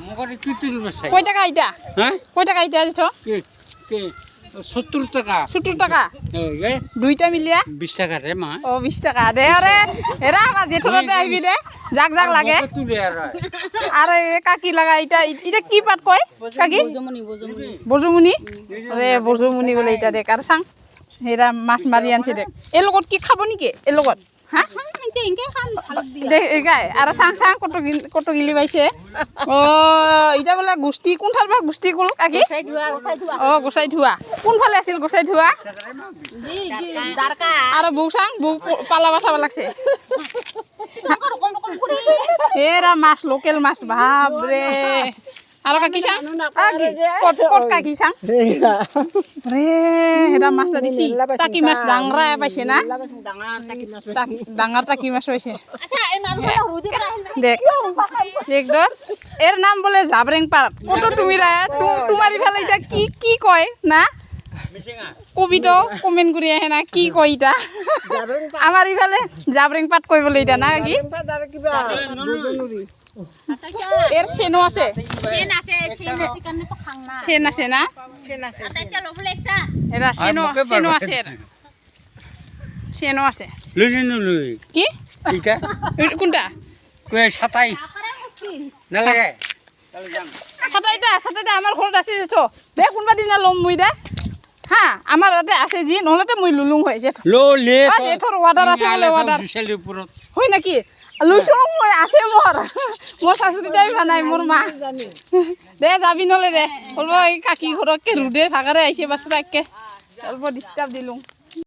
মুখে কি তুলবে চাই কয় টাকা এটা হ্যাঁ কয় টাকা এটা জেঠো কে কে 70 টাকা 70 টাকা এ দুইটা মিলিয়া 20 টাকা রে মা ও 20 টাকা দে আরে এরা আমার জেঠোতে আইবি দে জাগ জাগ লাগে মুখে তুলে আর আরে কাকি লাগা এটা এটা কি পাট কয় কাকি বজুমুনি আরে বজুমুনি বলে এটা দেখ আর সাং এরা মাছ মারি আনছে দেখ এর লগত কি খাব নিকে এর লগত হ্যাঁ দেখ গাই আর সাং সাং কত গিলি পাইছে ও এটা বলে গুষ্টি কোনঠাৰ বা গুষ্টি কোন কাকি ও গোসাই ধোৱা কোনফালে আছিল গোসাই ধোৱা আর বউ সাং বউ পালা বাসাব লাগছে এরা মাছ লোকেল মাছ বাপরে আর কাকি সাং কত কাকি সাং রে এটা মাছটা দেখছি টাকি মাছ ডাঙরা পাইছে না ডাঙর টাকি মাছ পাইছে দেখ একদম এর নাম বলে জাবরেং পাট কত তুমি তোমার ইফালে এটা কি কি কয় না কবিটো কমেন্ট কৰি আহে না কি কয় এটা আমার ইফালে জাবরেং পাট কই বলে এটা না কি এর সেনো আছে সেন আছে না এরা সেনো সেনো আছে সেনো আছে লই কি এটা কোনটা কই 27 না লাগে সাতাইটা আমার ঘৰত আছে তো দে কোনবা দিনা লম মুই দে হ্যাঁ আমার তাতে আছে জি নহলে মই লুলুং হয় জেঠ লো লে জেঠৰ অৰ্ডাৰ আছে বলে অৰ্ডাৰ বিশালের উপর হয় নাকি লুইছো মই আছে মোর শাশুড়ি যাইবা নাই মোর মা দে যাবি নলে দে বলবো এই কাকি ঘরকে রুদে ভাগারে আইছে বাসরা একে অল্প ডিস্টার্ব দিলুম